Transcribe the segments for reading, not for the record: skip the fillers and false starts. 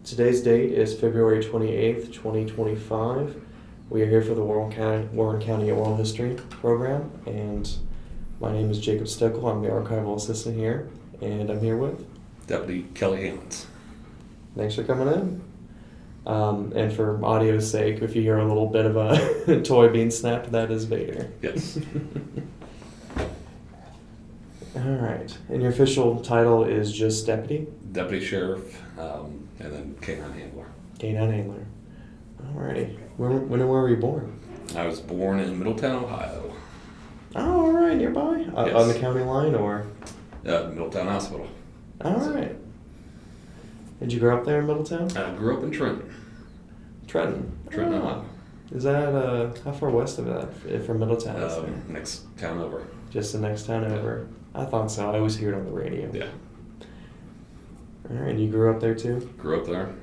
Today's date is February 28th, 2025. We are here for the Warren County Oral History program, and my name is Jacob Steckel. I'm the archival assistant here, and I'm here with Deputy Kelly Hammonds. Thanks for coming in. And for audio's sake, if you hear a little bit of a toy being snapped, that is Vader. Yes. All right. And your official title is just Deputy? Deputy Sheriff, and then canine handler. Canine handler. All righty. When and where were you born? I was born in Middletown, Ohio. Oh, all right. Nearby? Yes. On the county line, or? Middletown Hospital. All right. Did you grow up there in Middletown? I grew up in Trenton. Trenton? Trenton, Oh. Ohio. Is that, how far west of that, from Middletown? Is there? Next town over. Just the next town over? I thought so. I always hear it on the radio. Yeah. All right. You grew up there too? Grew up there.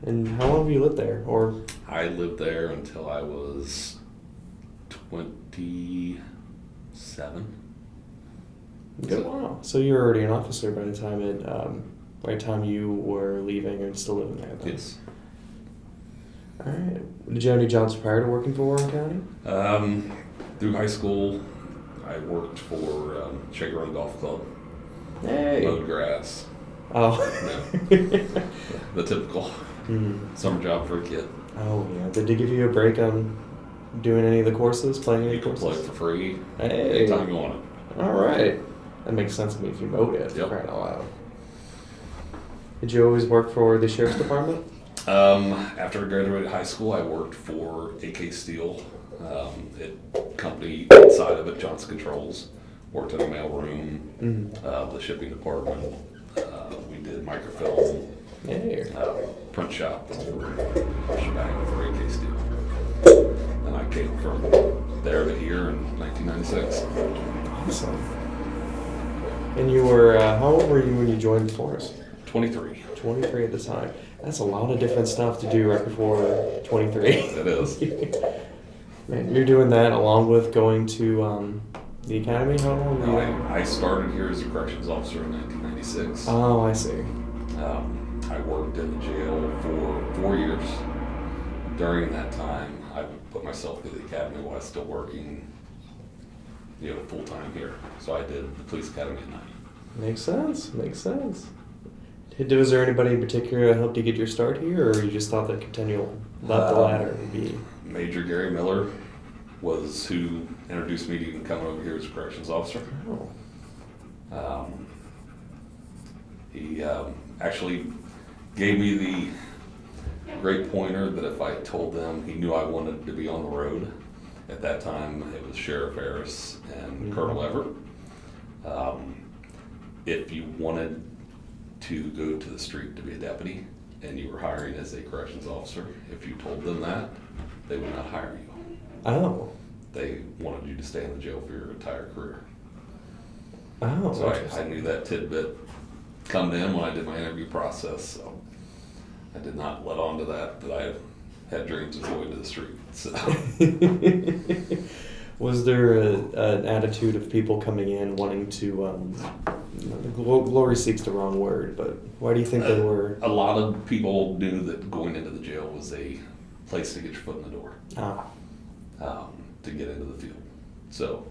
And how long have you lived there? Or I lived there until I was 27. good. Wow. So you were already an officer by the time you were leaving and still living there. Then. Yes. All right. Did you have any jobs prior to working for Warren County? Through high school, I worked for Shaker Run Golf Club. Hey. Mowed grass. Oh. Yeah. The typical Hmm. summer job for a kid. Oh yeah. Did they give you a break on doing any of the courses, playing any You can courses? play for free Hey. anytime you want it. All right. That makes sense to me if you mowed it. Yep. Crying out loud. Did you always work for the sheriff's department? After I graduated high school, I worked for AK Steel. It company inside of it, Johnson Controls. Worked in a mail room, Mm-hmm. the shipping department. We did microfilm, Hey. print shop, the whole shebang for AK Steel. And I came from there to here in 1996. Awesome. And you were, how old were you when you joined the force? 23. 23 at the time. That's a lot of different stuff to do right before 23. It is. Man, you're doing that along with going to the academy? How long were you there? I started here as a corrections officer in 1996. Oh, I see. I worked in the jail for 4 years. During that time, I put myself through the academy while I was still working, full time here. So I did the police academy at night. Makes sense. Makes sense. Was there anybody in particular that helped you get your start here, or you just thought that continual up the ladder would be? Major Gary Miller was who introduced me to even coming over here as a corrections officer. Oh. He actually gave me the great pointer that if I told them he knew I wanted to be on the road, at that time it was Sheriff Harris and Colonel Everett. If you wanted to go to the street to be a deputy and you were hiring as a corrections officer, if you told them that, they would not hire you. Oh. They wanted you to stay in the jail for your entire career. Oh, So I interesting. knew that tidbit come in when I did my interview process, so I did not let on to that I had dreams of going to the street. So Was there an attitude of people coming in wanting to, glory seek's the wrong word, but why do you think they were? a lot of people knew that going into the jail was a place to get your foot in the door, to get into the field. So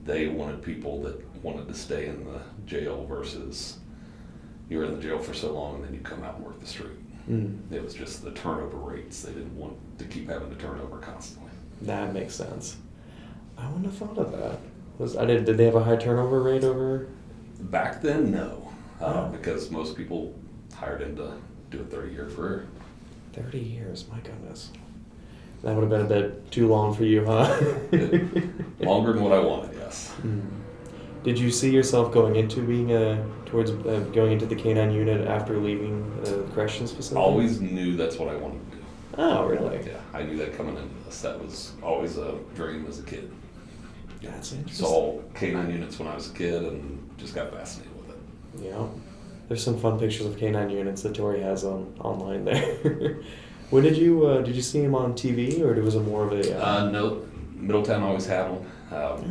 they wanted people that wanted to stay in the jail versus you were in the jail for so long and then you come out and work the street. It was just the turnover rates. They didn't want to keep having to turn over constantly. That makes sense. I wouldn't have thought of that. Did they have a high turnover rate over? Back then, no, Oh. because most people hired in to do a 30-year career. 30 years, my goodness. That would have been a bit too long for you, huh? Longer than what I wanted, yes. Did you see yourself going into being going into the canine unit after leaving the corrections facility? Always knew that's what I wanted to do. Oh, really? Yeah, I knew that coming into this. That was always a dream as a kid. That's interesting. Saw canine units when I was a kid and just got fascinated with it. Yeah. There's some fun pictures of canine units that Tori has online there. When did you see him on TV, or was it more of a? No, Middletown always had them.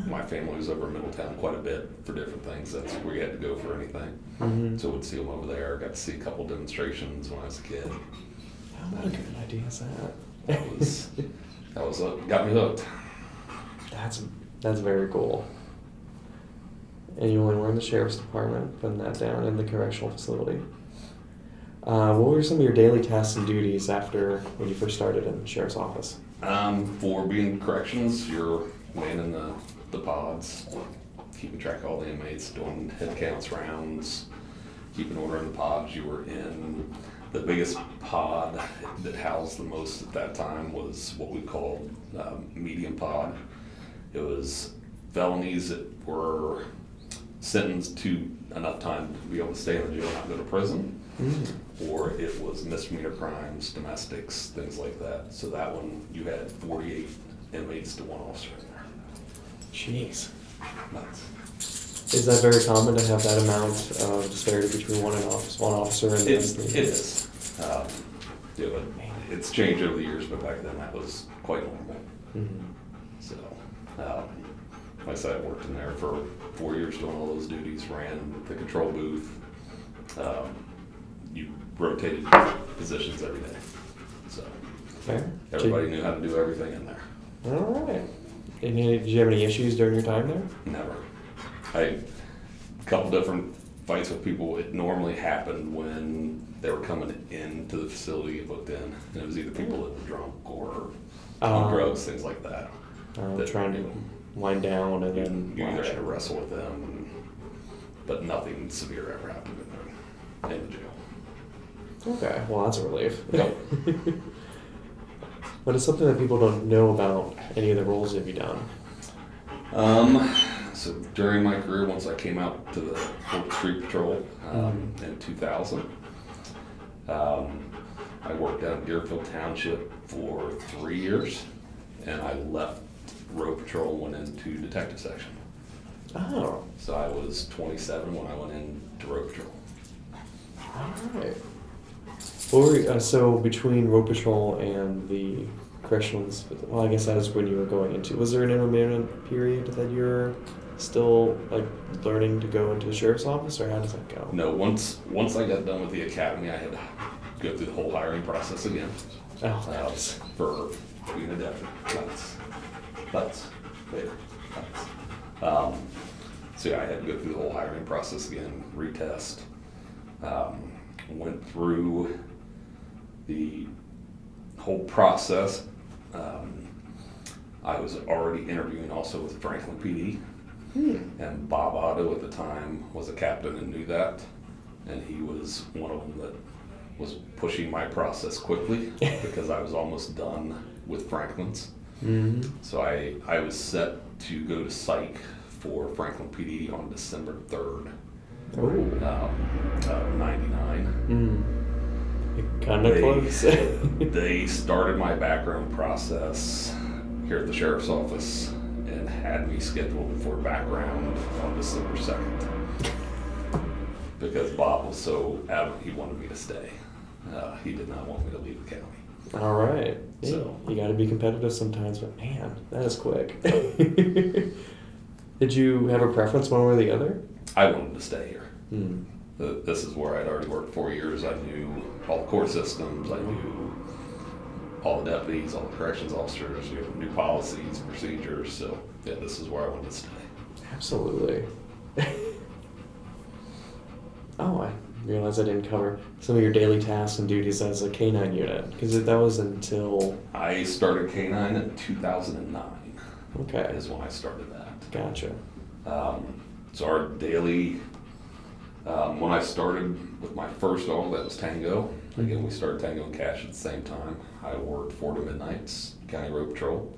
My family was over in Middletown quite a bit for different things. That's where you had to go for anything. Mm-hmm. So we'd see them over there. Got to see a couple demonstrations when I was a kid. Oh, what a good idea is that? That was got me hooked. That's very cool. And you only were in the sheriff's department, putting that down in the correctional facility. What were some of your daily tasks and duties after when you first started in the sheriff's office? For being corrections, you're manning the pods, keeping track of all the inmates, doing head counts rounds, keeping order in the pods you were in. The biggest pod that housed the most at that time was what we called medium pod. It was felonies that were sentenced to enough time to be able to stay in the jail and not go to prison. Or it was misdemeanor crimes, domestics, things like that. So that one, you had 48 inmates to one officer in there. Jeez. Nuts. Is that very common to have that amount of disparity between one officer and the rest of the It is. It's changed over the years, but back then that was quite normal. Mm-hmm. So, like I said, I worked in there for 4 years doing all those duties, ran the control booth. You rotated positions every day. So, Fair. everybody knew how to do everything in there. All right. And did you have any issues during your time there? Never. A couple different fights with people. It normally happened when they were coming into the facility and hooked in. And it was either people that were drunk or on drugs, things like that. Trying to wind down and then you either had to wrestle with them, but nothing severe ever happened in the jail. Okay, well that's a relief. Yep. But it's something that people don't know about any of the roles that you've done. So during my career, once I came out to the Street Patrol in 2000, I worked out in Deerfield Township for 3 years, and I left Road Patrol and went into Detective Section. Oh. So I was 27 when I went into Road Patrol. All right. What were, so between Road Patrol and the corrections, well, I guess that is when you were going into. Was there an intermittent period that you were still like learning to go into the sheriff's office, or how does that go? No, once I got done with the academy, I had to go through the whole hiring process again. Oh, for being a deputy. Nuts. So yeah, I had to go through the whole hiring process again, retest. Went through the whole process. I was already interviewing also with Franklin PD. And Bob Otto at the time was a captain and knew that. And he was one of them that was pushing my process quickly because I was almost done with Franklin's. Mm-hmm. So I was set to go to psych for Franklin PD on December 3rd. Of 99. Kind of close. They started my background process here at the sheriff's office and had me scheduled for background on December 2nd. Because Bob was so adamant he wanted me to stay. He did not want me to leave the county. All right. Yeah, So you got to be competitive sometimes, but man, that is quick. Did you have a preference one way or the other? I wanted to stay here. Hmm. This is where I'd already worked 4 years. I knew all the court systems. I knew all the deputies, all the corrections officers, new policies, procedures. So yeah, this is where I wanted to stay. Absolutely. Oh, I realized I didn't cover some of your daily tasks and duties as a canine unit, because that was until... I started canine in 2009. Okay. Is when I started that. Gotcha. So our daily, when I started with my first dog, that was Tango. Again, we started Tango and Cash at the same time. I worked 4 to midnights, County Road Patrol.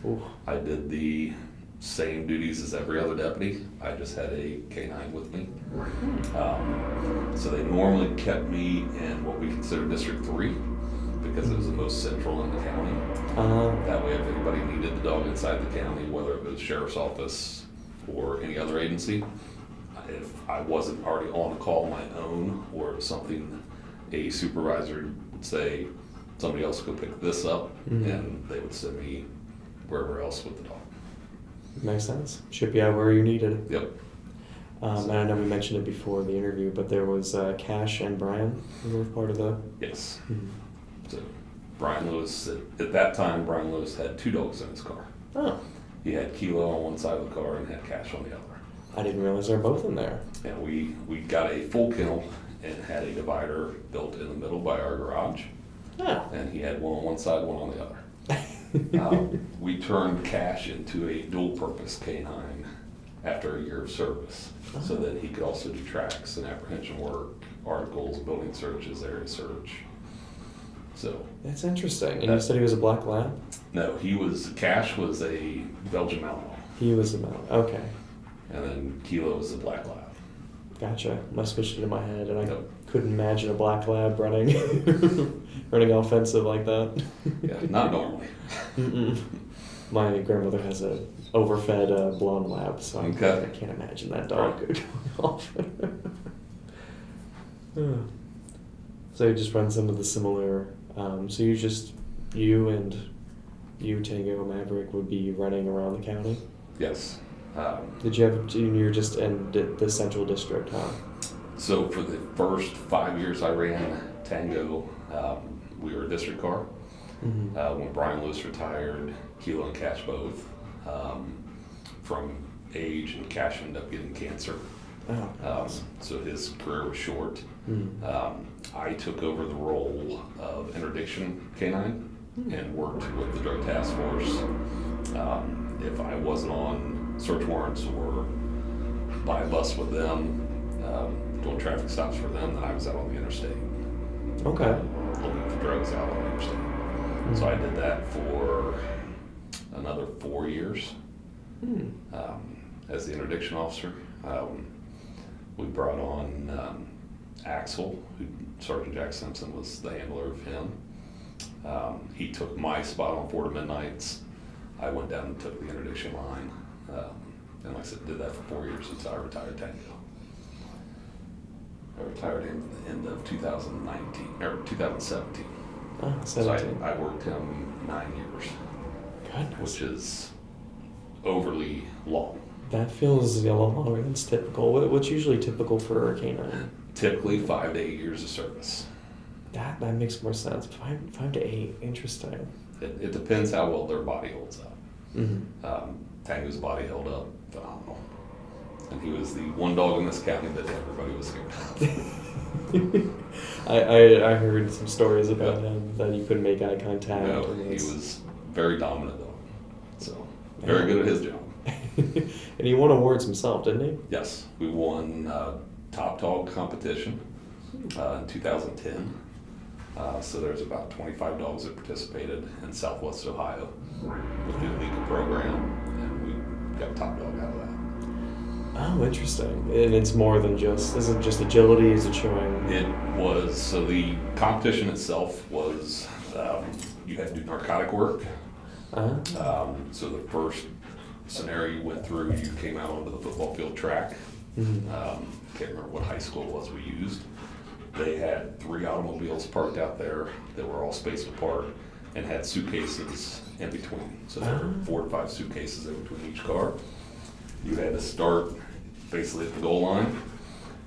Ooh. I did the same duties as every other deputy. I just had a canine with me. So they normally kept me in what we consider District 3 because it was the most central in the county. That way, if anybody needed the dog inside the county, whether it was sheriff's office or any other agency, if I wasn't already on a call on my own or it was something a supervisor would say, somebody else go pick this up, and they would send me wherever else with the dog. Makes sense. Ship you out where you needed it. Yep. And I know we mentioned it before in the interview, but there was Cash and Brian who were part of the... Yes. Mhm. So Brian Lewis, at that time, Brian Lewis had 2 dogs in his car. Oh, He had Kilo on one side of the car and had Cash on the other. I didn't realize they were both in there. And we got a full kennel and had a divider built in the middle by our garage. Yeah. And he had one on one side, one on the other. We turned Cash into a dual-purpose canine after a year of service, so that he could also do tracks and apprehension work, articles, building searches, area search. So That's interesting. And you said he was a black lab? no, Cash was a Belgian Malinois, He was a male. Okay. and then Kilo was a black lab. Gotcha. Must switched it in my head, and I Yep. couldn't imagine a black lab running running offensive like that. Yeah, not normally. Mm-mm. My grandmother has a overfed blonde lab, so Okay. I can't imagine that dog going off. So you just run some of the similar. So you and Tango, Maverick would be running around the county. Yes. Did you have? You're just in the central district, huh? So for the first 5 years I ran Tango, we were a district car. Mm-hmm. When Brian Lewis retired, Kilo and Cash both, from age, and Cash ended up getting cancer. Oh. So his career was short. Mm. I took over the role of interdiction canine and worked with the drug task force. If I wasn't on search warrants or by bus with them, doing traffic stops for them, then I was out on the interstate. Okay. Looking for drugs out on the interstate. So I did that for another 4 years as the interdiction officer. We brought on Axel, who Sergeant Jack Simpson was the handler of him. He took my spot on 4 to Midnights. I went down and took the interdiction line. And like I said, did that for 4 years until I retired Tango. I retired him at the end of 2019, or 2017. Oh, So 17. I worked him 9 years, Goodness. which is overly long. That feels a lot longer than typical. What's usually typical for a canine? Typically 5 to 8 years of service. That makes more sense. 5 to 8. Interesting. It depends how well their body holds up. Mm-hmm. Tango's body held up phenomenal. And he was the one dog in this county that everybody was scared of. I heard some stories about him that he couldn't make eye contact. No, and he was very dominant dog. So, very good at his job. And he won awards himself, didn't he? Yes, we won Top Dog competition in 2010. So there's about 25 dogs that participated in Southwest Ohio with the Elite program, and we got Top Dog out of that. Oh, interesting. And it's more than just, isn't just agility, is it showing? It was, so the competition itself was, you had to do narcotic work. So the first scenario you went through, you came out onto the football field track. Mm-hmm. Can't remember what high school it was we used. They had 3 automobiles parked out there that were all spaced apart and had suitcases in between. So there were 4 to 5 suitcases in between each car. You had to start basically at the goal line.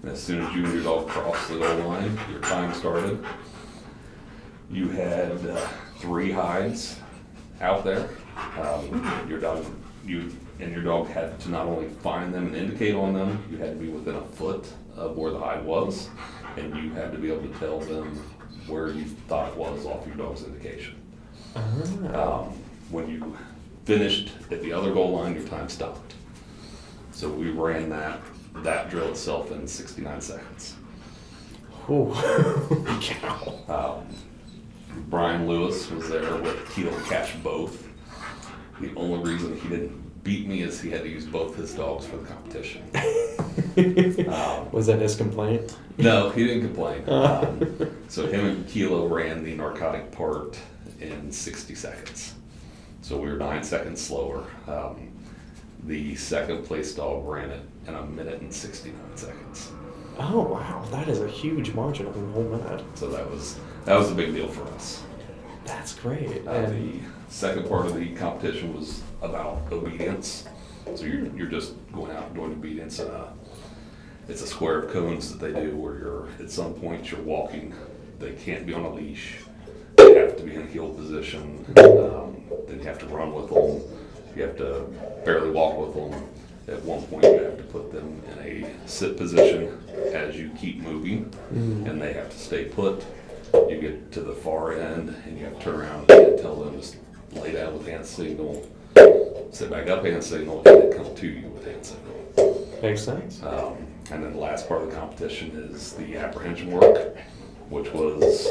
And as soon as you and your dog crossed the goal line, your time started. You had 3 hides out there. Your dog had to not only find them and indicate on them, you had to be within a foot of where the hide was, and you had to be able to tell them where you thought it was off your dog's indication. When you finished at the other goal line, your time stopped. So we ran that drill itself in 69 seconds. Ooh. Cow. Brian Lewis was there with Kilo and Cash both. The only reason he didn't beat me is he had to use both his dogs for the competition. Was that his complaint? No, he didn't complain. So him and Kilo ran the narcotic part in 60 seconds. So we were 9 seconds slower. The second place dog ran it in 1 minute and 69 seconds. Oh wow, that is a huge margin of a whole minute. So that was a big deal for us. That's great. The second part of the competition was about obedience. So you're just going out and doing obedience. It's a square of cones that they do where at some point you're walking. They can't be on a leash. They have to be in a heel position. Then you have to run with them. You have to barely walk with them. At one point you have to put them in a sit position as you keep moving, and they have to stay put. You get to the far end and you have to turn around and tell them to lay down with hand signal, sit back up hand signal, and then come to you with hand signal. Makes sense. And then the last part of the competition is the apprehension work, which was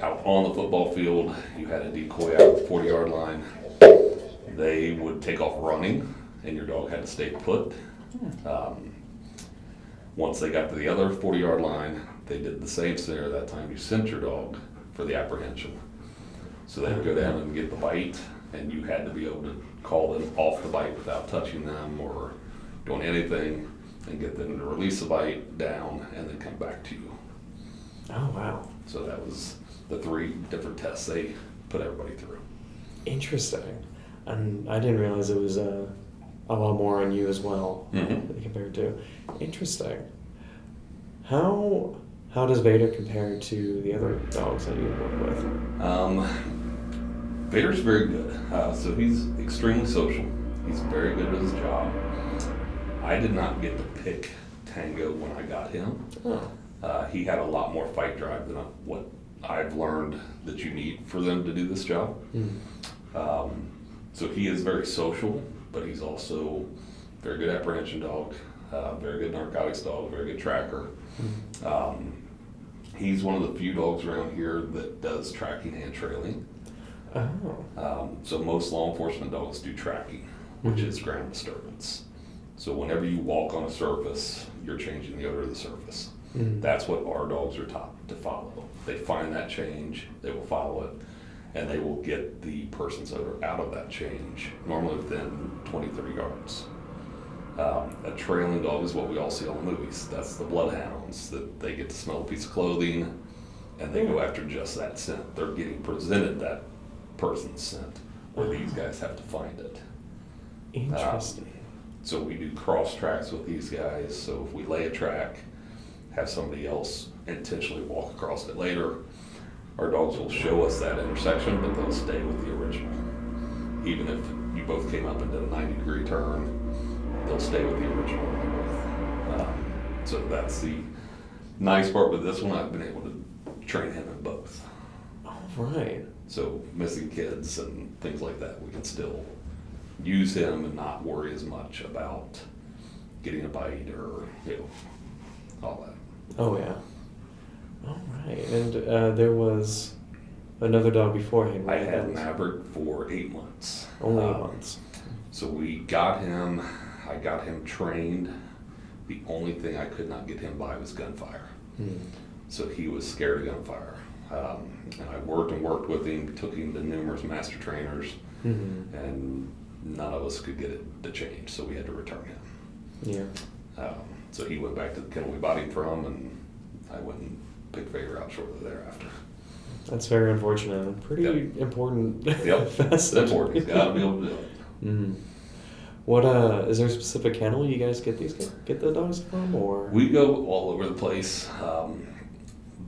out on the football field. You had a decoy out at the 40-yard line. They would take off running, and your dog had to stay put. Once they got to the other 40-yard line, they did the same scenario that time. You sent your dog for the apprehension. So they would go down and get the bite, and you had to be able to call them off the bite without touching them or doing anything, and get them to release the bite down and then come back to you. Oh, wow. So that was the 3 different tests they put everybody through. Interesting. And I didn't realize it was a lot more on you as well compared to. Interesting. How does Vader compare to the other dogs that you work with? Vader's very good. So he's extremely social. He's very good at his job. I did not get to pick Tango when I got him. Oh. He had a lot more fight drive than what I've learned that you need for them to do this job. So he is very social, but he's also very good apprehension dog, very good narcotics dog, very good tracker. He's one of the few dogs around here that does tracking and trailing. Oh. So most law enforcement dogs do tracking, which is ground disturbance. So whenever you walk on a surface, you're changing the odor of the surface. That's what our dogs are taught to follow. They find that change, they will follow it, and they will get the person's odor out of that change, normally within 20, 30 yards. A trailing dog is what we all see on the movies. That's the bloodhounds, that they get to smell a piece of clothing, and they go after just that scent. They're getting presented that person's scent, where these guys have to find it. Interesting. So we do cross tracks with these guys. So if we lay a track, have somebody else intentionally walk across it later, our dogs will show us that intersection, but they'll stay with the original. Even if you both came up and did a 90-degree turn, they'll stay with the original. So that's the nice part with this one. I've been able to train him in both. Oh, right. So missing kids and things like that, we can still use him and not worry as much about getting a bite or all that. Oh, yeah. All right. And there was another dog before him, right? I had Maverick for 8 months. Only 8 months. So we got him, I got him trained. The only thing I could not get him by was gunfire. So he was scared of gunfire. And I worked with him, took him to numerous master trainers, and none of us could get it to change, so we had to return him. Yeah. So he went back to the kennel we bought him from, and I went and picked Vader out shortly thereafter. That's very unfortunate and pretty important. It's important. He's got to be able to do it. What is there a specific kennel you guys get the dogs from, or? We go all over the place.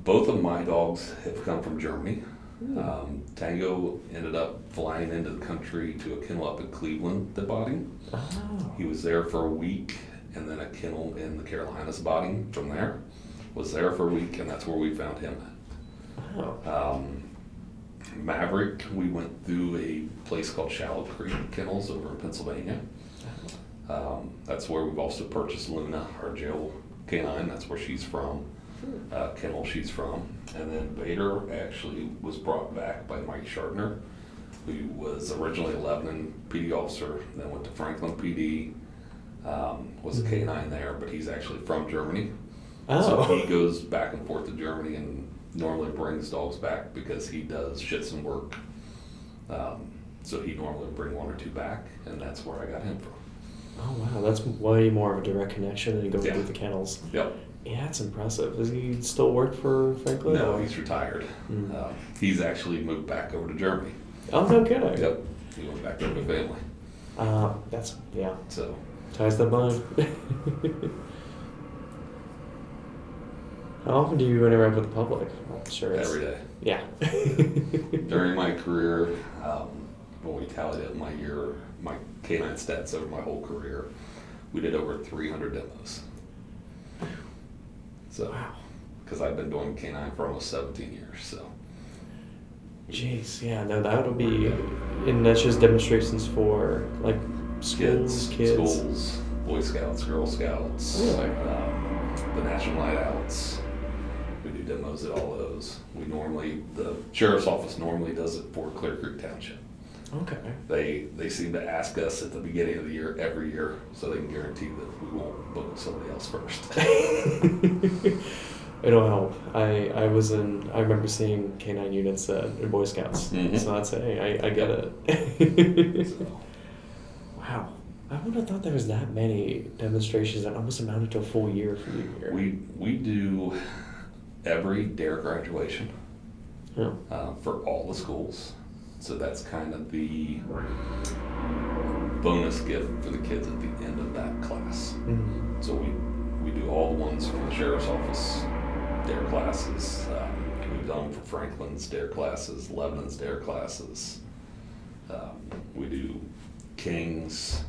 Both of my dogs have come from Germany. Tango ended up flying into the country to a kennel up in Cleveland that bought him. Oh. He was there for a week, and then a kennel in the Carolinas bought him from there. Was there for a week, and that's where we found him. Oh. Maverick, we went through a place called Shallow Creek Kennels over in Pennsylvania. That's where we've also purchased Luna, our jail canine. That's where she's from. Kennel she's from. And then Vader actually was brought back by Mike Shartner, who was originally a Lebanon PD officer, then went to Franklin PD, was a canine there, but he's actually from Germany. Oh. So he goes back and forth to Germany and normally brings dogs back because he does schützen work. So he normally would bring 1 or 2 back, and that's where I got him from. Oh, wow. That's way more of a direct connection than going through the kennels. Yep. Yeah, that's impressive. Does he still work for Franklin? No, he's retired. He's actually moved back over to Germany. Oh, no kidding. Yep. He went back over to family. That's, yeah. So Ties that bind. How often do you interact with the public? I'm sure it's... every day. Yeah. During my career, when we tallied up my canine stats over my whole career, we did over 300 demos. So, Wow. because I've been doing canine for almost 17 years, so. Jeez, yeah, no, that'll be, and that's just demonstrations for like schools, kids. Schools, Boy Scouts, Girl Scouts, Really? The National Night Outs. We do demos at all those. The sheriff's office normally does it for Clear Creek Township. Okay. They seem to ask us at the beginning of the year every year so they can guarantee that we won't book somebody else first. It'll help. I remember seeing canine units in Boy Scouts, Mm-hmm. so that's I get it. So, Wow, I would have thought there was that many demonstrations that almost amounted to a full year for you here. we do every DARE graduation Yeah. for all the schools. So that's kind of the bonus gift for the kids at the end of that class. Mm-hmm. So we do all the ones from the sheriff's office DARE classes. We've done them for Franklin's DARE classes, Lebanon's DARE classes. We do Kings,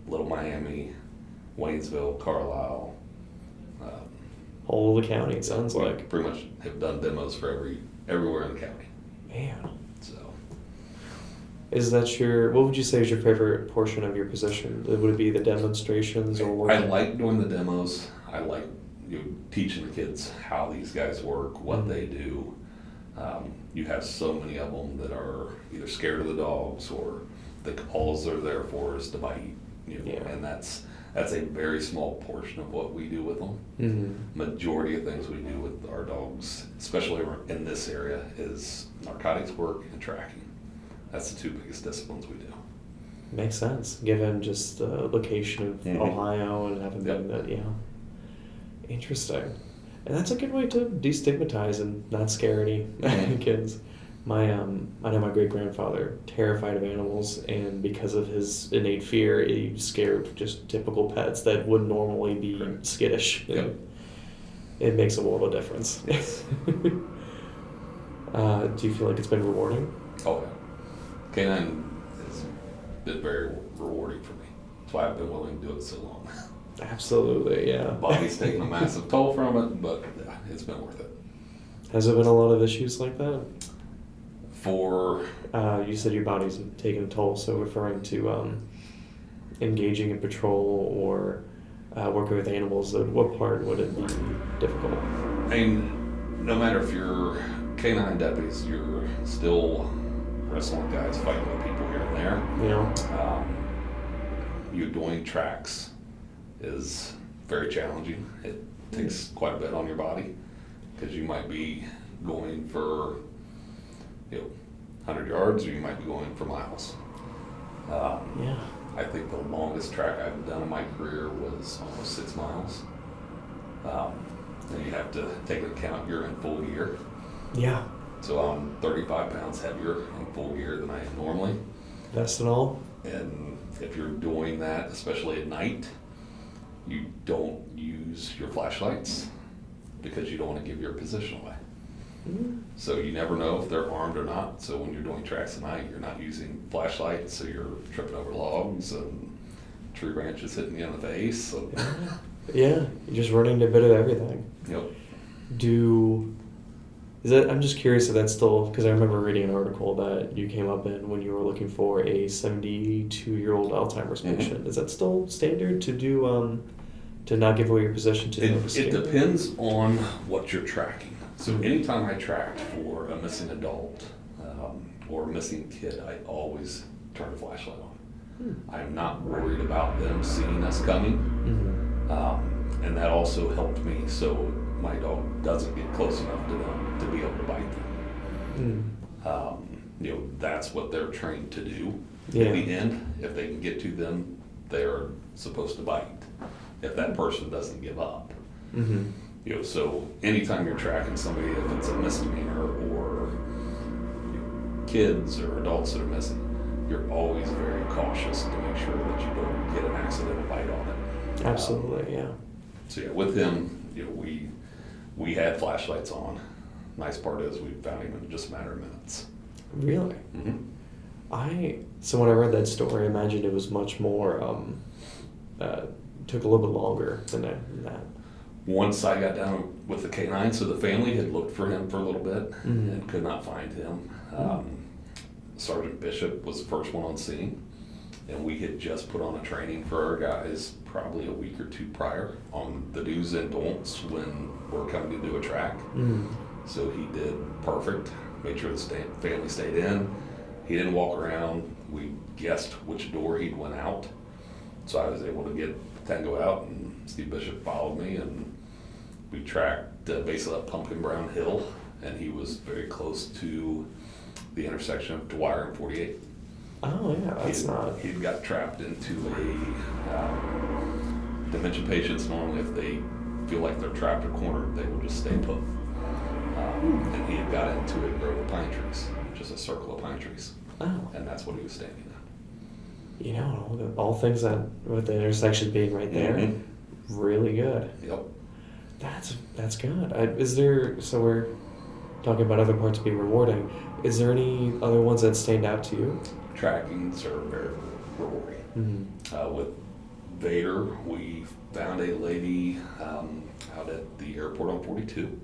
Little Miami, Waynesville, Carlisle. Whole of the county, it sounds We like. pretty much have done demos for everywhere in the county. Man. So Is that what would you say is your favorite portion of your position? Would it be the demonstrations or I like doing the demos. I like teaching the kids how these guys work, what Mm-hmm. they do. You have so many of them that are either scared of the dogs or think all they're there for is to bite. Yeah. And that's a very small portion of what we do with them. Mm-hmm. Majority of things we do with our dogs, especially in this area, is narcotics work and tracking. That's the two biggest disciplines we do. Makes sense, given just the location of Mhm. Ohio and having Yep. been that, yeah. Interesting. And that's a good way to destigmatize and not scare any Mhm. kids. I know my great grandfather, terrified of animals, and because of his innate fear, he scared just typical pets that would normally be Correct. skittish. Yep. It makes a world of difference. Yes. Do you feel like it's been rewarding? Oh, yeah. Canine has been very rewarding for me. That's why I've been willing to do it so long. Absolutely, yeah. Body's taken a massive toll from it, but yeah, it's been worth it. Has there been a lot of issues like that? For You said your body's taken a toll, so referring to engaging in patrol or working with animals, what part would it be difficult? I mean, no matter if you're canine deputies, you're still wrestling guys, fighting with people here and there. You know? You doing tracks is very challenging. It takes quite a bit on your body because you might be going for 100 yards or you might be going for miles. Yeah. I think the longest track I've done in my career was almost 6 miles. And you have to take into account you're in full gear. Yeah. So I'm 35 pounds heavier in full gear than I am normally. Vest and all? And if you're doing that, especially at night, you don't use your flashlights because you don't want to give your position away. Mm. So you never know if they're armed or not. So when you're doing tracks at night, you're not using flashlights, so you're tripping over logs and tree branches hitting you in the face. So. Yeah, you're just running a bit of everything. Yep. I'm just curious if that's still, because I remember reading an article that you came up in when you were looking for a 72-year-old Alzheimer's Mm-hmm. patient. Is that still standard to do, to not give away your position to It depends on what you're tracking. So Mhm. anytime I tracked for a missing adult or a missing kid, I always turn the flashlight on. I'm not worried about them seeing us coming. Mm-hmm. And that also helped me so my dog doesn't get close enough to them to be able to bite them. That's what they're trained to do. Yeah. At the end, if they can get to them, they're supposed to bite if that person doesn't give up. Mm-hmm. So anytime you're tracking somebody, if it's a misdemeanor or kids or adults that are missing, you're always very cautious to make sure that you don't get an accidental bite on it. Absolutely, yeah. So yeah, with him, we had flashlights on. Nice part is we found him in just a matter of minutes. Really? Mm-hmm. So when I read that story, I imagined it was much more, took a little bit longer than that. Once I got down with the canine, so the family had looked for him for a little bit and could not find him. Sergeant Bishop was the first one on scene, and we had just put on a training for our guys probably a week or two prior on the do's and don'ts when we're coming to do a track. So he did perfect, made sure the family stayed in. He didn't walk around. We guessed which door he'd went out. So I was able to get Tango out, and Steve Bishop followed me, and we tracked basically up Pumpkin Brown Hill, and he was very close to the intersection of Dwyer and 48. Oh yeah, that's not. He'd got trapped into a dementia patients. Normally, if they feel like they're trapped or cornered, they will just stay put. And he had got into a grove of pine trees, just a circle of pine trees. Oh. And that's what he was standing at. You know, all things that with the intersection being right there, really good. Yep. That's good. So we're talking about other parts being rewarding. Is there any other ones that stand out to you? Trackings are very rewarding. With Vader, we found a lady out at the airport on 42.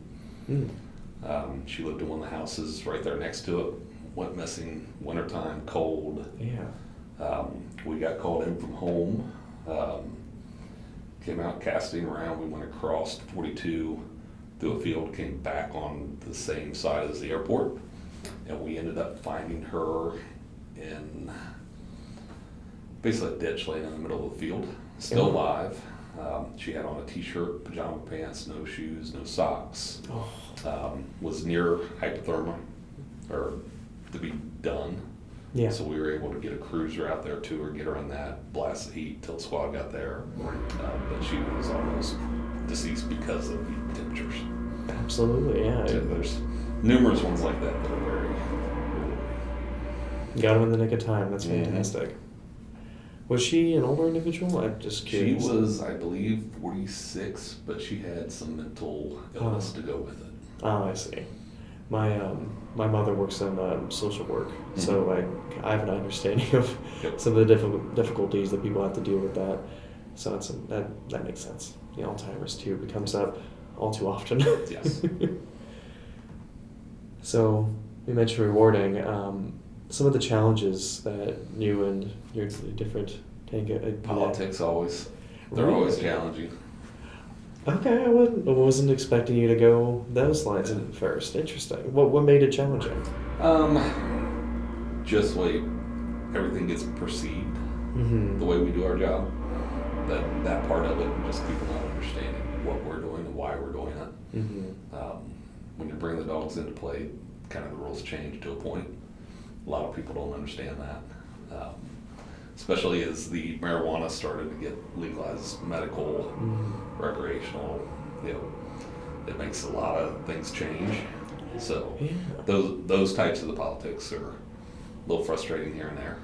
She lived in one of the houses right there next to it. Went missing wintertime, cold. Yeah. We got called in from home. Came out casting around. We went across 42 through a field, came back on the same side as the airport, and we ended up finding her in basically a ditch laying in the middle of the field, still alive. She had on a t-shirt, pajama pants, no shoes, no socks. Was near hypothermia, or to be done. Yeah. So we were able to get a cruiser out there to her, get her in that, blast the heat till the squad got there. But she was almost deceased because of the temperatures. Absolutely, yeah. So there's numerous ones like that that are very got him in the nick of time. That's fantastic. Was she an older individual? I'm just curious. She was, I believe, 46, but she had some mental illness to go with it. Oh, I see. My mother works in social work, so I have an understanding of some of the difficulties that people have to deal with that. So that makes sense. The Alzheimer's too comes up all too often. Yes. So you mentioned rewarding. Some of the challenges that you and your different Tango Politics always. They're Really? always challenging. Okay, I wasn't expecting you to go those lines in first. Interesting. What made it challenging? Just the way everything gets perceived, the way we do our job. That part of it, just people not understanding what we're doing and why we're doing it. When you bring the dogs into play, kind of the rules change to a point. A lot of people don't understand that. Especially as the marijuana started to get legalized, medical, recreational, it makes a lot of things change. So those types of the politics are a little frustrating here and there.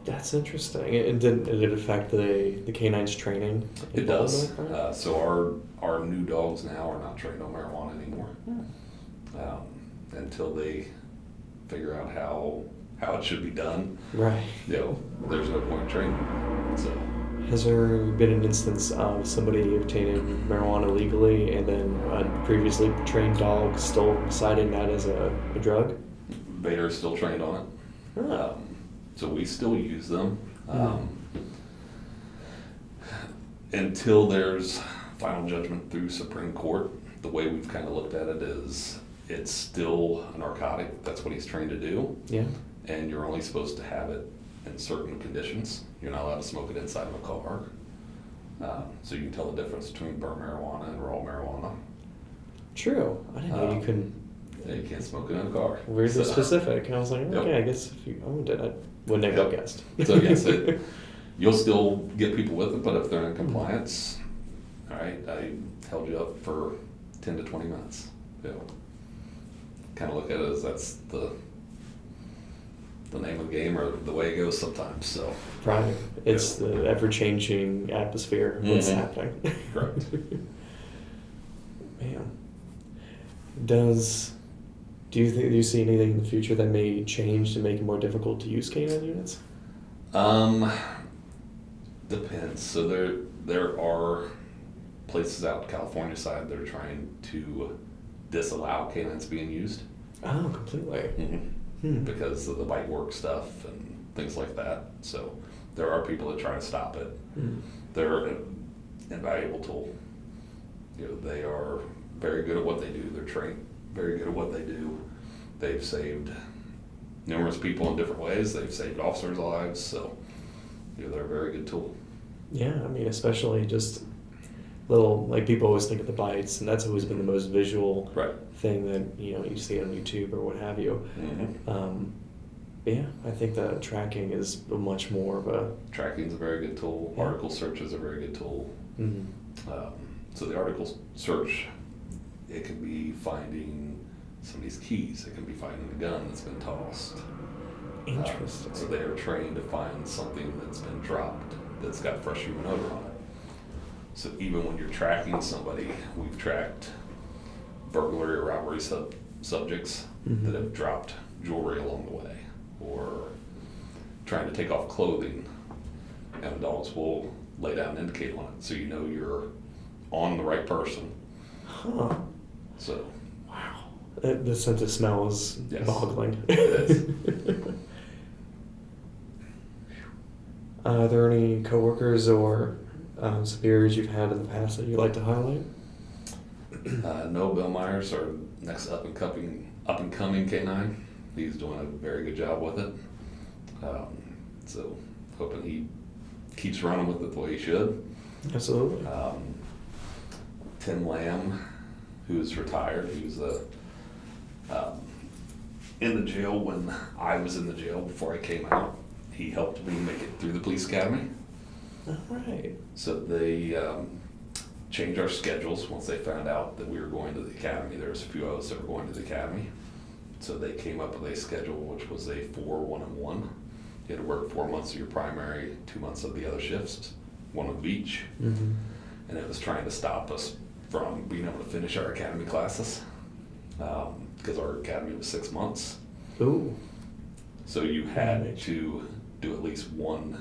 That's interesting. And did it affect the canines training? It does. So our new dogs now are not trained on marijuana anymore until they figure out how it should be done. Right. There's no point in training. So. Has there been an instance of somebody obtaining marijuana legally and then a previously trained dog still citing that as a drug? Vader is still trained on it. So we still use them. Until there's final judgment through Supreme Court, the way we've kind of looked at it is it's still a narcotic. That's what he's trained to do. Yeah. And you're only supposed to have it in certain conditions. You're not allowed to smoke it inside of a car. So you can tell the difference between burnt marijuana and raw marijuana. True. I didn't know you couldn't. Yeah, you can't smoke it in a car. Weirdly specific. I was like, okay, I guess if you owned it, I wouldn't have guessed. So yes, you'll still get people with it, but if they're in compliance, all right, I held you up for 10 to 20 minutes. Kind of look at it as that's the the name of the game or the way it goes sometimes. So right, it's the ever-changing atmosphere of what's happening. Correct. Man, do you see anything in the future that may change to make it more difficult to use canine units? Depends. So there are places out California side that are trying to disallow canines being used. Oh, completely. Because of the bite work stuff and things like that. So there are people that try to stop it. They're an invaluable tool. They are very good at what they do. They're trained very good at what they do. They've saved numerous people in different ways. They've saved officers' lives. So they're a very good tool. Yeah, I mean, especially just little, like, people always think of the bites, and that's always been the most visual thing that you see on YouTube or what have you. Yeah, I think that tracking is much more of a... Tracking's a very good tool. Yeah. Article search is a very good tool. So the article search, it can be finding somebody's keys. It can be finding a gun that's been tossed. Interesting. So they are trained to find something that's been dropped that's got fresh human odor on it. So even when you're tracking somebody, we've tracked burglary or robbery subjects that have dropped jewelry along the way, or trying to take off clothing, and the dogs will lay down and indicate on it, so you're on the right person. Huh. So. Wow. The sense of smell is boggling. It is. Are there any coworkers or superiors you've had in the past that you'd like to highlight? No, Bill Myers, our next up and coming canine. He's doing a very good job with it. So hoping he keeps running with it the way he should. Absolutely. Tim Lamb, who's retired, he was in the jail when I was in the jail before I came out. He helped me make it through the police academy. All right. So they changed our schedules once they found out that we were going to the academy. There was a few of us that were going to the academy. So they came up with a schedule which was a 4-1-1. You had to work 4 months of your primary, 2 months of the other shifts, one of each. And it was trying to stop us from being able to finish our academy classes because our academy was 6 months. Ooh. So you had to do at least one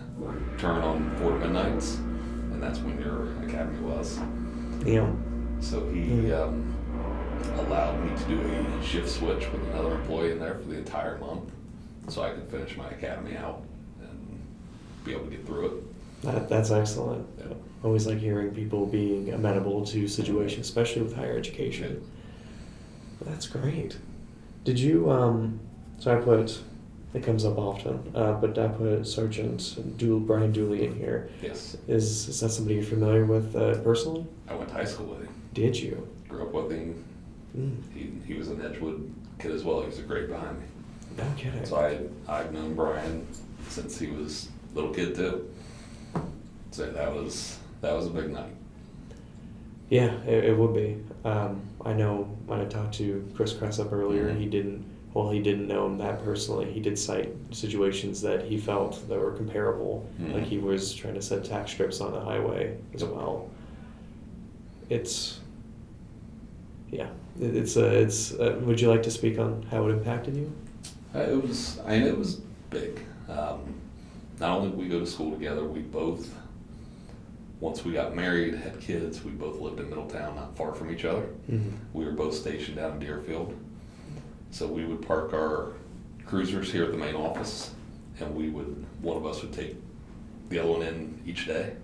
turn on 4 midnights, and that's when your academy was. Yeah. So he allowed me to do a shift switch with another employee in there for the entire month, so I could finish my academy out and be able to get through it. That's excellent. Yeah. I always like hearing people being amenable to situations, especially with higher education. That's great. Did you, so I put, it comes up often, but I put Sergeant Brian Dooley in here. Yes. Is that somebody you're familiar with personally? I went to high school with him. Did you? Grew up with him. He was an Edgewood kid as well. He was a grade behind me. No kidding. So I've known Brian since he was a little kid too. So that was a big night. Yeah, it would be. I know when I talked to Chris Cressup earlier, he didn't know him that personally. He did cite situations that he felt that were comparable, like he was trying to set tax strips on the highway as well. It's would you like to speak on how it impacted you? It was big. Not only did we go to school together, we both, once we got married, had kids, we both lived in Middletown, not far from each other. We were both stationed down in Deerfield. So we would park our cruisers here at the main office, and one of us would take the other one in each day.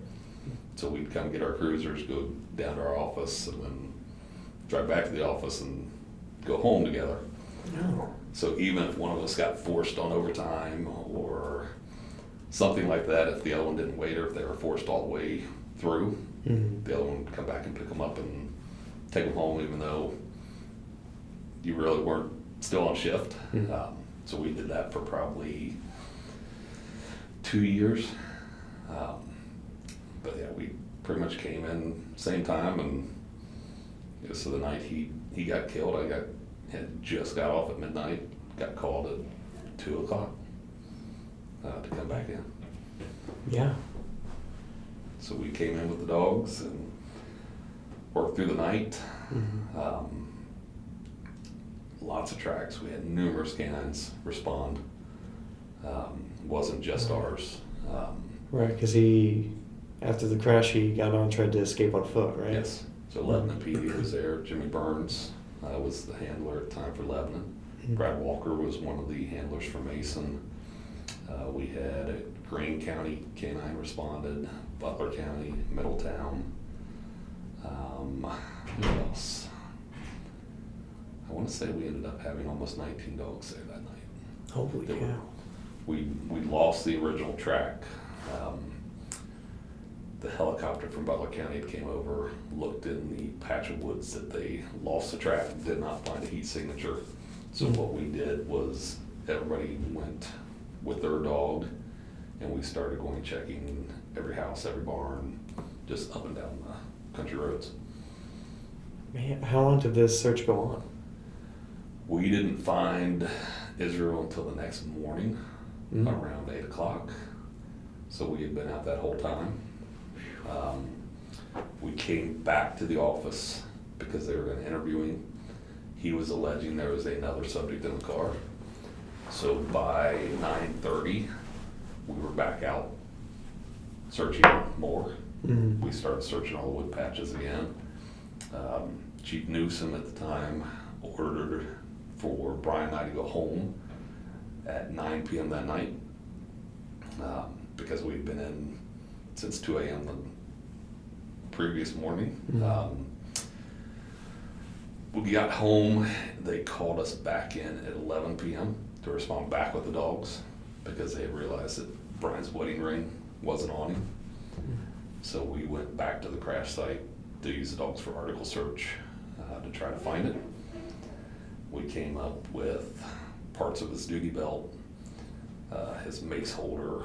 So we'd come get our cruisers, go down to our office, and then drive back to the office and go home together. No. So even if one of us got forced on overtime or something like that, if the other one didn't wait or if they were forced all the way through, the other one would come back and pick them up and take them home, even though you really weren't still on shift. So we did that for probably 2 years. But yeah, we pretty much came in same time, and so the night he got killed, had just got off at midnight, got called at 2 o'clock. to come back in. Yeah. So we came in with the dogs and worked through the night. Mm-hmm. Lots of tracks. We had numerous canines respond. Wasn't just ours. Right, because after the crash, he got on and tried to escape on foot, right? Yes. So Lebanon PD was there. Jimmy Burns was the handler at the time for Lebanon. Mm-hmm. Brad Walker was one of the handlers for Mason. We had a Greene County canine responded, Butler County, Middletown. Who else? I want to say we ended up having almost 19 dogs there that night. Holy cow. We lost the original track. The helicopter from Butler County came over, looked in the patch of woods that they lost the track, did not find a heat signature. So what we did was everybody went with their dog, and we started going checking every house, every barn, just up and down the country roads. Man, how long did this search go on? We didn't find Israel until the next morning, around 8 o'clock. So we had been out that whole time. We came back to the office because they were going to interview him. He was alleging there was another subject in the car. So by 9:30, we were back out searching more. Mm-hmm. We started searching all the wood patches again. Chief Newsom at the time ordered for Brian and I to go home at 9 p.m. that night because we'd been in since 2 a.m. the previous morning. Mm-hmm. We got home, they called us back in at 11 p.m. to respond back with the dogs because they realized that Brian's wedding ring wasn't on him. So we went back to the crash site to use the dogs for article search to try to find it. We came up with parts of his duty belt, his mace holder,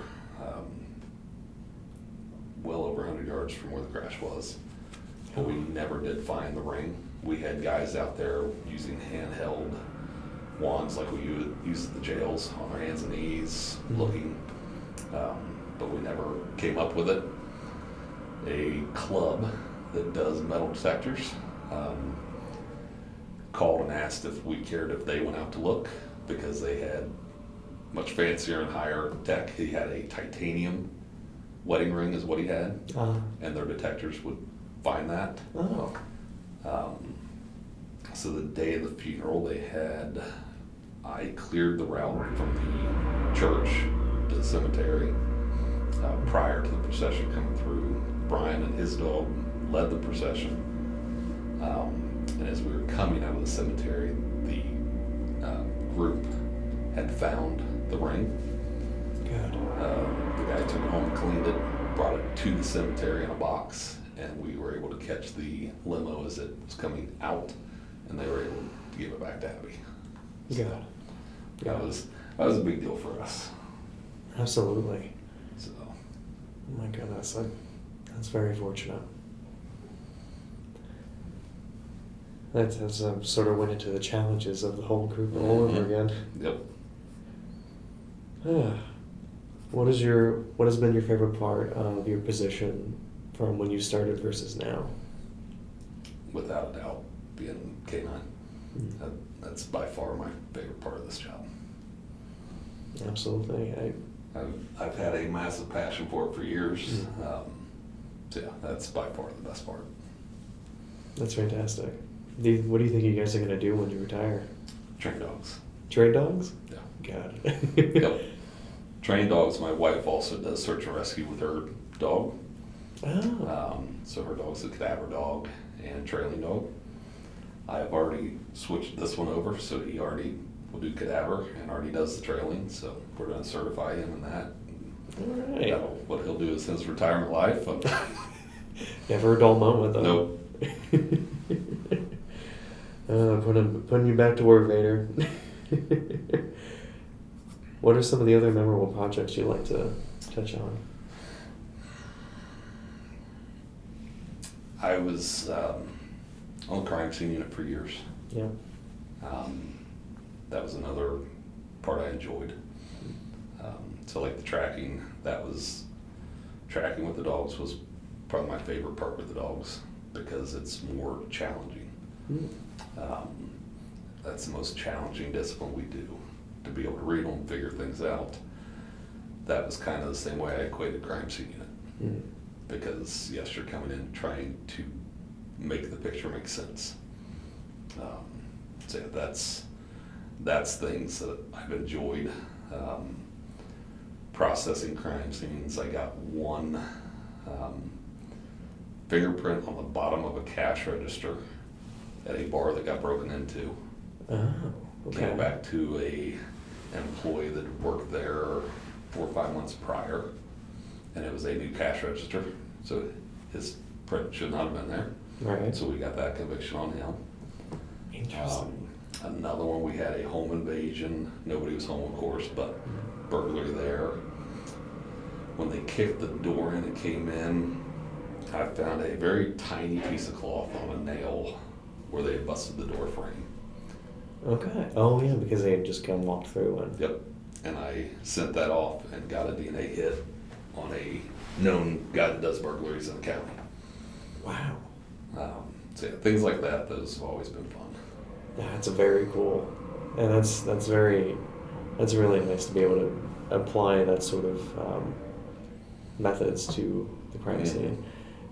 well over 100 yards from where the crash was. But we never did find the ring. We had guys out there using handheld wands like we use at the jails on our hands and knees looking, but we never came up with it. A club that does metal detectors called and asked if we cared if they went out to look because they had much fancier and higher tech. He had a titanium wedding ring is what he had, and their detectors would find that. So the day of the funeral, I cleared the route from the church to the cemetery prior to the procession coming through. Brian and his dog led the procession. And as we were coming out of the cemetery, the group had found the ring. God. The guy took it home, cleaned it, brought it to the cemetery in a box, and we were able to catch the limo as it was coming out, and they were able to give it back to Abby. God. That was a big deal for us. Absolutely. So. Oh my goodness, that's very fortunate. That's sort of went into the challenges of the whole group all over again. Yep. What has been your favorite part of your position from when you started versus now? Without a doubt, being canine. That's by far my favorite part of this job. Absolutely. I've had a massive passion for it for years. So yeah, that's by far the best part. That's fantastic. What do you think you guys are going to do when you retire? Train dogs. Train dogs? Yeah. God. Yep. Train dogs. My wife also does search and rescue with her dog. Oh. So her dog's a cadaver dog and trailing dog. I've already switched this one over, so he already will do cadaver and already does the trailing. So we're going to certify him in that. All right. What he'll do is his retirement life. Never a dull moment, though. Nope. Putting you back to work, Vader. What are some of the other memorable projects you'd like to touch on? I was on the crime scene unit for years. Yeah. That was another part I enjoyed. So like the tracking with the dogs was probably my favorite part with the dogs because it's more challenging. That's the most challenging discipline we do, to be able to read them, figure things out. That was kind of the same way I equated crime scene unit. Because yes, you're coming in trying to make the picture make sense. So that's things that I've enjoyed. Processing crime scenes. I got one fingerprint on the bottom of a cash register at a bar that got broken into. Oh, okay. Came back to an employee that worked there 4 or 5 months prior, and it was a new cash register, so his print should not have been there. Right. So we got that conviction on him. Interesting. Another one, we had a home invasion. Nobody was home, of course, but burglary there. When they kicked the door in and came in, I found a very tiny piece of cloth on a nail where they had busted the door frame. Okay. Oh yeah, because they had just come walked through and. Yep. And I sent that off and got a DNA hit on a known guy that does burglaries in the county. Wow. So yeah, things like that, those have always been fun. That's very cool, and that's really nice to be able to apply that sort of methods to the crime scene.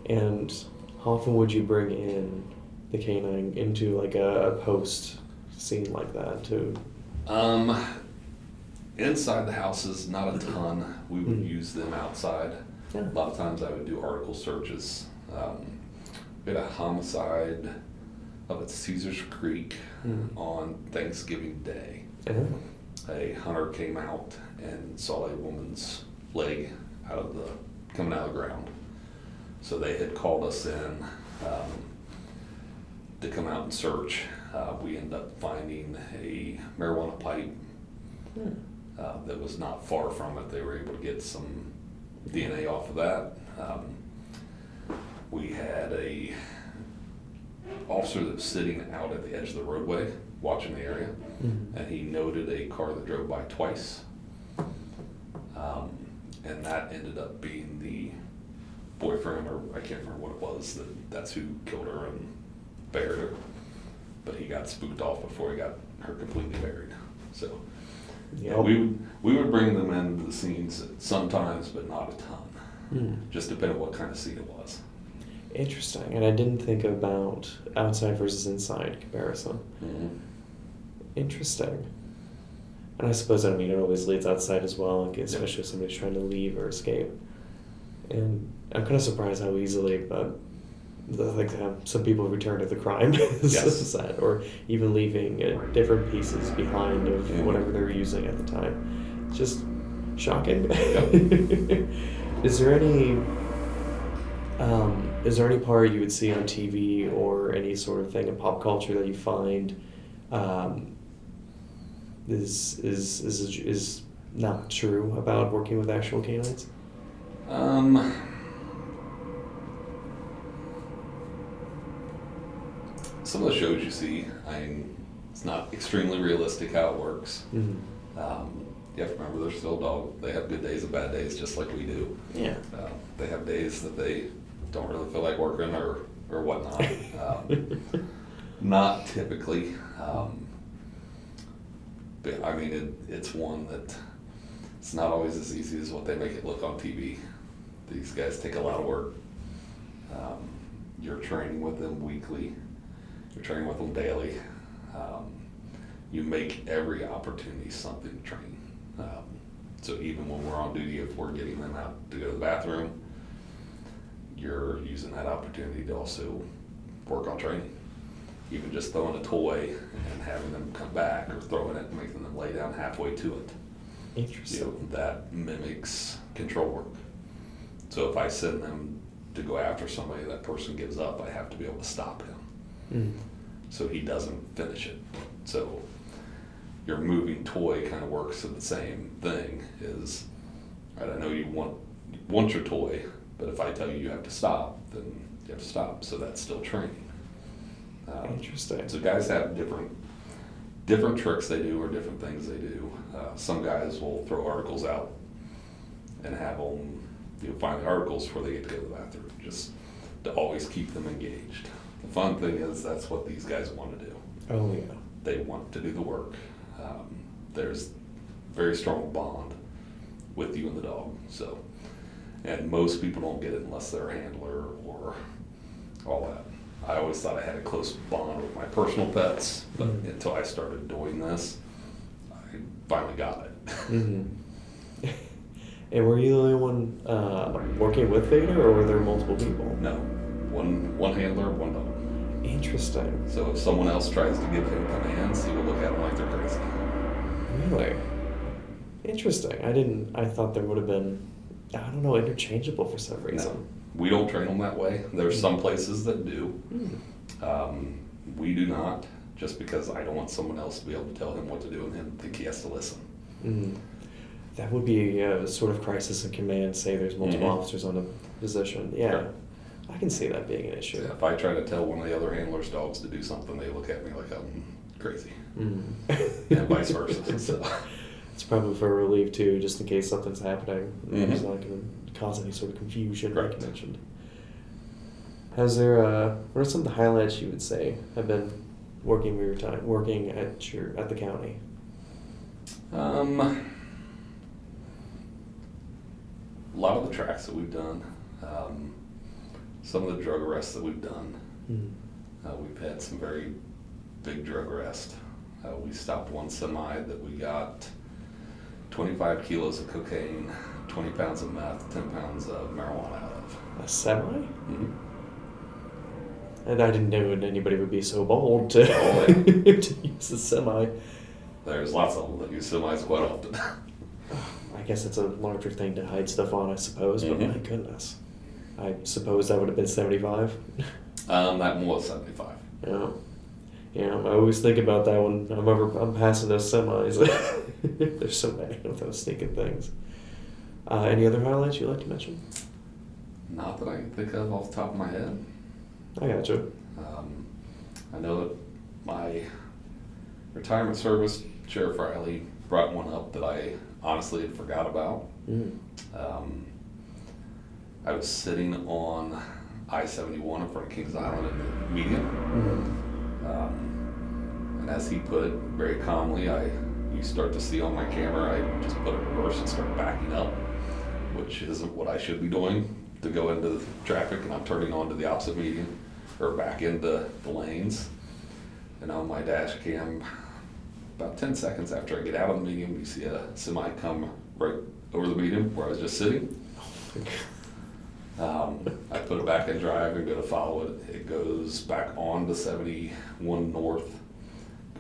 And how often would you bring in the canine into like a post scene like that too? Inside the houses, not a ton. We would use them outside. Yeah. A lot of times I would do article searches. We had a homicide up at Caesars Creek on Thanksgiving Day. A hunter came out and saw a woman's leg coming out of the ground. So they had called us in to come out and search. We ended up finding a marijuana pipe that was not far from it. They were able to get some DNA off of that. We had a officer that was sitting out at the edge of the roadway watching the area, and he noted a car that drove by twice. And that ended up being the boyfriend, or I can't remember what it was, that's who killed her and buried her. But he got spooked off before he got her completely buried. So yeah, we would bring them into the scenes sometimes, but not a ton. Just depending on what kind of scene it was. Interesting. And I didn't think about outside versus inside comparison. Interesting. And I suppose, it always leads outside as well, especially if somebody's trying to leave or escape. And I'm kind of surprised how easily some people return to the crime set, or even leaving different pieces behind of whatever they were using at the time. It's just shocking. Is there any part you would see on TV or any sort of thing in pop culture that you find is not true about working with actual canines? Some of the shows you see, it's not extremely realistic how it works. You have to remember, they're still dogs. They have good days and bad days, just like we do. Yeah. They have days that they don't really feel like working or whatnot. Not typically. But it's one that it's not always as easy as what they make it look on TV. These guys take a lot of work. You're training with them weekly. You're training with them daily. You make every opportunity something to train. So even when we're on duty, if we're getting them out to go to the bathroom, you're using that opportunity to also work on training. Even just throwing a toy and having them come back, or throwing it and making them lay down halfway to it. Interesting. That mimics control work. So if I send them to go after somebody, that person gives up, I have to be able to stop him. So he doesn't finish it. So your moving toy kind of works at the same thing. Is, right, I know you want your toy, but if I tell you have to stop, then you have to stop. So that's still training. Interesting. So guys have different tricks they do, or different things they do. Some guys will throw articles out and have them, find the articles before they get to go to the bathroom, just to always keep them engaged. The fun thing is that's what these guys want to do. Oh, yeah. They want to do the work. There's very strong bond with you and the dog. So, and most people don't get it unless they're a handler or all that. I always thought I had a close bond with my personal pets, but until I started doing this, I finally got it. Mm-hmm. And were you the only one working with Vader, or were there multiple people? No, one handler, one dog. Interesting. So if someone else tries to give him commands, he will look at them like they're crazy. Really? Interesting. I thought there would have been, I don't know, interchangeable for some reason. No, we don't train them that way. There's some places that do. We do not, just because I don't want someone else to be able to tell him what to do and him think he has to listen. That would be a sort of crisis in command, say there's multiple officers on a position. Yeah. Sure. I can see that being an issue. Yeah, if I try to tell one of the other handlers' dogs to do something, they look at me like I'm crazy. And vice versa. So. It's probably for relief too, just in case something's happening. It's not going to cause any sort of confusion, like you mentioned. Has there, what are some of the highlights you would say have been working at the county? A lot of the tracks that we've done, some of the drug arrests that we've done. We've had some very big drug arrests. We stopped one semi that we got 25 kilos of cocaine, 20 pounds of meth, 10 pounds of marijuana out of. A semi? And I didn't know anybody would be so bold to, to use a semi. There's lots of them that use semis quite often. I guess it's a larger thing to hide stuff on, I suppose, but my goodness. I suppose that would have been 75? That one was 75. Yeah. Yeah, I always think about that when I'm passing those semis. There's so many of those sneaking things. Any other highlights you'd like to mention? Not that I can think of off the top of my head. I gotcha. I know that my retirement service, Sheriff Riley, brought one up that I honestly had forgot about. I was sitting on I-71 in front of Kings Island in the median. And as he put it very calmly, you start to see on my camera, I just put it in reverse and start backing up, which isn't what I should be doing to go into the traffic, and I'm turning on to the opposite median, or back into the lanes. And on my dash cam, about 10 seconds after I get out of the median, you see a semi come right over the median where I was just sitting. I put it back in drive and go to follow it. It goes back on to 71 north,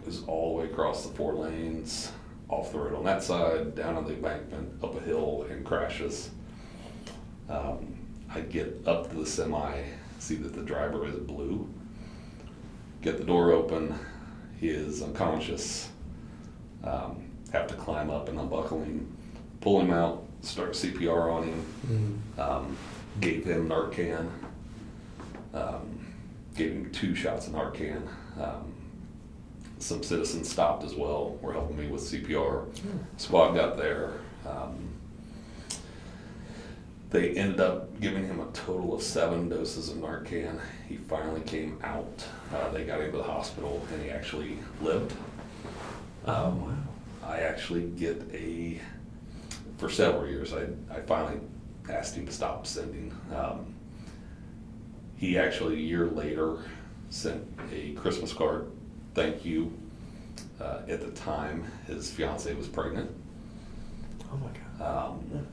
goes all the way across the 4 lanes, off the road on that side, down on the embankment, up a hill, and crashes. I get up to the semi, see that the driver is blue, get the door open, he is unconscious, have to climb up and unbuckle him, pull him out, start CPR on him. Gave him Narcan, gave him 2 shots of Narcan. Some citizens stopped as well, were helping me with CPR. Squad got there. They ended up giving him a total of 7 doses of Narcan. He finally came out. They got him to the hospital, and he actually lived. Wow. I actually for several years, I finally asked him to stop sending. He actually, a year later, sent a Christmas card, thank you. At the time, his fiance was pregnant. Oh my God.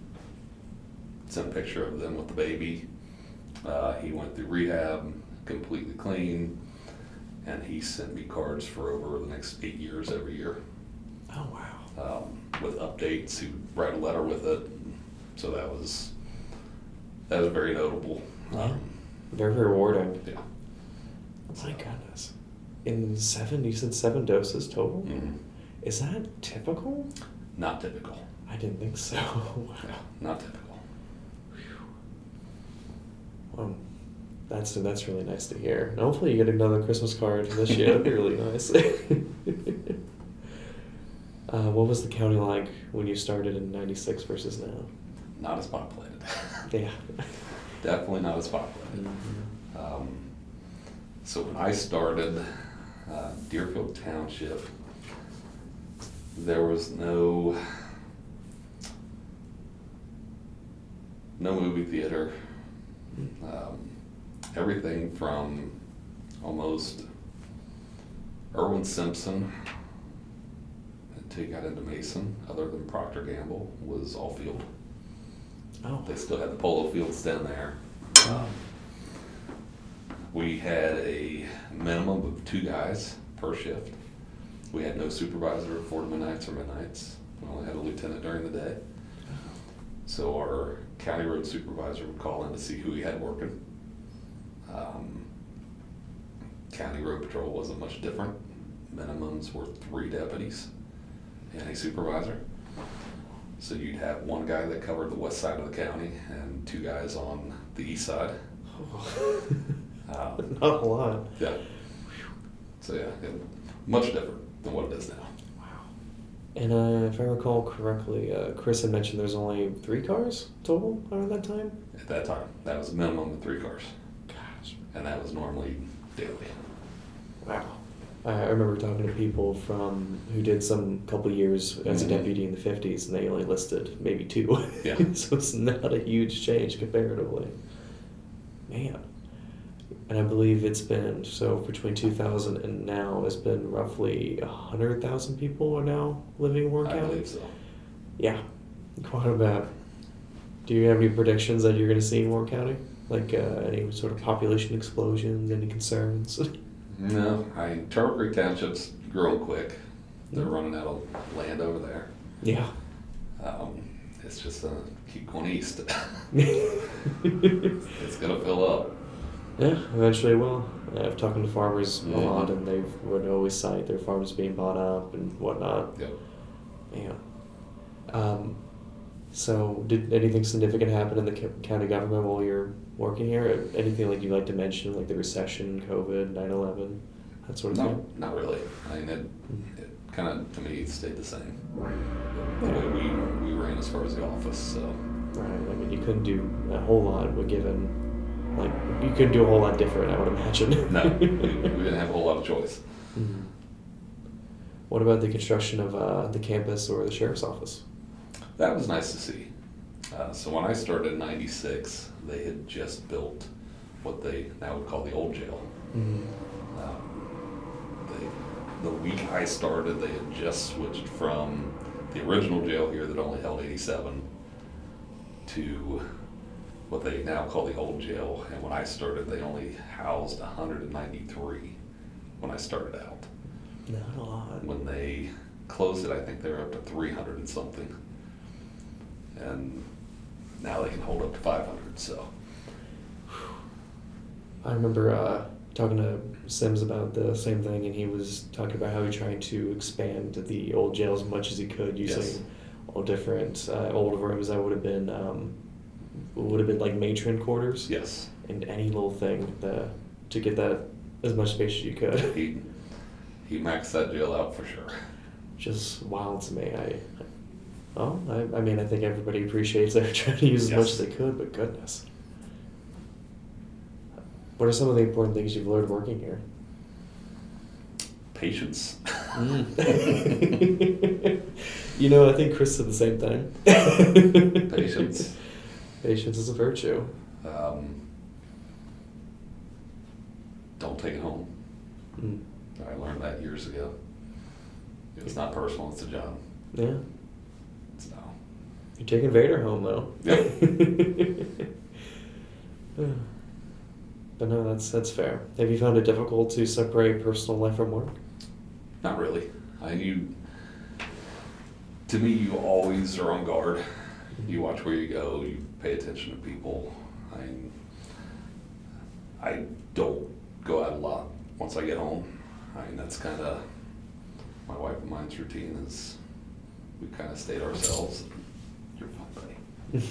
Sent a picture of them with the baby. He went through rehab, completely clean, and he sent me cards for over the next 8 years every year. Oh wow. With updates, he would write a letter with it. So that was very notable. Very rewarding. Yeah. Oh my goodness. You said 7 doses total? Is that typical? Not typical. I didn't think so. Wow. Yeah, not typical. That's really nice to hear. And hopefully you get another Christmas card this year. That'd be really nice. What was the county like when you started in '96 versus now? Not as populated. Yeah. Definitely not as populated. So when I started, Deerfield Township, there was no movie theater. Everything from almost Irwin Simpson until you got into Mason, other than Procter Gamble, was all field. Oh. They still had the polo fields down there. We had a minimum of 2 guys per shift. We had no supervisor for midnights or midnights. We only had a lieutenant during the day. So our county road supervisor would call in to see who he had working. County road patrol wasn't much different. Minimums were 3 deputies and a supervisor. So you'd have 1 guy that covered the west side of the county and 2 guys on the east side. Not a lot. Yeah. So yeah, much different than what it is now. Wow. And if I recall correctly, Chris had mentioned there's only 3 cars total around that time? At that time, that was a minimum of 3 cars. Gosh. And that was normally daily. Wow. I remember talking to people who did some couple years as a deputy in the 50s, and they only listed maybe 2. Yeah. So it's not a huge change comparatively. Man. And I believe it's been, so between 2000 and now, it's been roughly 100,000 people are now living in Warren County? I believe so. Yeah, quite a bit. Do you have any predictions that you're going to see in Warren County? Like any sort of population explosions, any concerns? No, Turtle Creek Township's growing quick. They're running out of land over there. Yeah. It's just keep going east. It's gonna fill up. Yeah, eventually it will. I've talked to farmers a lot, and they would always cite their farms being bought up and whatnot. Yep. Yeah. So did anything significant happen in the county government while you're working here? Anything like you'd like to mention, like the recession, COVID, 9/11, that sort of thing? Not really. I mean, it kind of, to me, stayed the same. The way we ran as far as the office, so. Right. I mean, you couldn't do a whole lot, but given, like, you couldn't do a whole lot different, I would imagine. No, we didn't have a whole lot of choice. Mm-hmm. What about the construction of the campus or the sheriff's office? That was nice to see. So when I started in '96, they had just built what they now would call the old jail. Mm-hmm. The week I started, they had just switched from the original jail here that only held 87 to what they now call the old jail. And when I started, they only housed 193 when I started out. Not a lot. When they closed it, I think they were up to 300 and something. And now they can hold up to 500, so. I remember talking to Sims about the same thing, and he was talking about how he tried to expand the old jail as much as he could, using all different old rooms that would have been like matron quarters. Yes. And any little thing to get that as much space as you could. He maxed that jail out for sure. Just wild to me. I mean, I think everybody appreciates they're trying to use as much as they could, but goodness. What are some of the important things you've learned working here? Patience. You know, I think Chris said the same thing. Patience. Patience is a virtue. Don't take it home. I learned that years ago. It's not personal, it's a job. Yeah. So. You're taking Vader home, though. Yep. But no, that's fair. Have you found it difficult to separate personal life from work? Not really. To me, you always are on guard. You watch where you go. You pay attention to people. I don't go out a lot once I get home. That's kind of my wife and mine's routine. Is we kind of stay to ourselves. You're fine, buddy.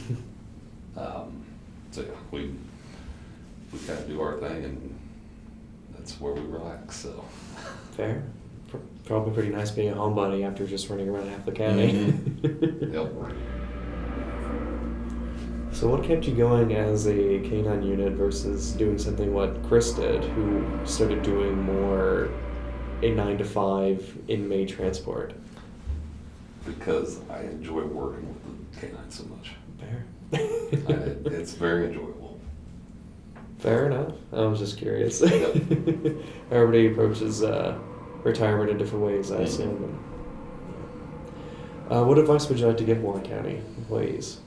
So yeah, we kind of do our thing, and that's where we relax. So fair. Probably pretty nice being a homebody after just running around half the county. Mm-hmm. Yep. So what kept you going as a canine unit versus doing something what Chris did, who started doing more a 9-to-5 inmate transport? Because I enjoy working with the canines so much. Fair. It's very enjoyable. Fair enough. I was just curious. Yep. Everybody approaches retirement in different ways, I Mm-hmm. assume. What advice would you like to give Warren County employees?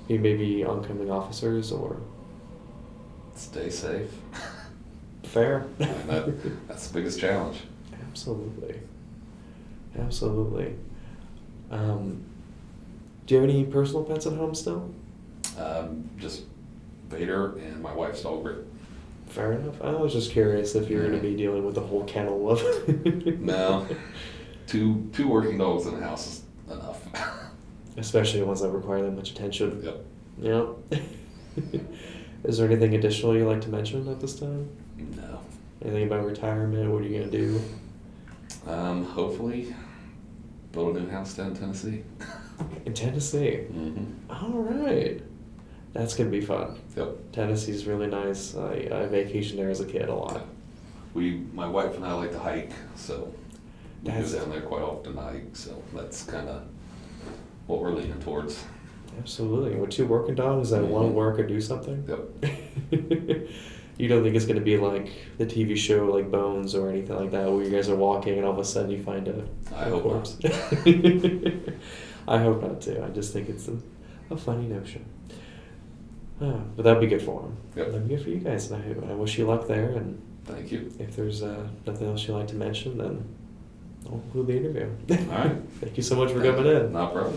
Maybe oncoming officers or? Stay safe. Fair. And that's the biggest challenge. Absolutely. Absolutely. Do you have any personal pets at home still? Just Vader and my wife's dog Britt. Fair enough. I was just curious if you're going to be dealing with a whole kennel of. No, two working dogs in the house is enough. Especially ones that require that much attention. Yep. Yep. Is there anything additional you'd like to mention at this time? No. Anything about retirement? What are you going to do? Hopefully, build a new house down in Tennessee. In Tennessee? Mm-hmm. All right. That's going to be fun. Yep. Tennessee's really nice. I vacationed there as a kid a lot. My wife and I like to hike, so we That's- go down there quite often to hike, so that's kind of what we're leaning towards. Absolutely. With 2 working dogs that want to work or do something? Yep. You don't think it's going to be like the TV show like Bones or anything like that where you guys are walking and all of a sudden you find a corpse? I hope not too. I just think it's a funny notion. But that'd be good for them. Yep. That'd be good for you guys. And I wish you luck there. And Thank you. if there's nothing else you'd like to mention, then I'll conclude the interview. All right. Thank you so much for coming in. No problem.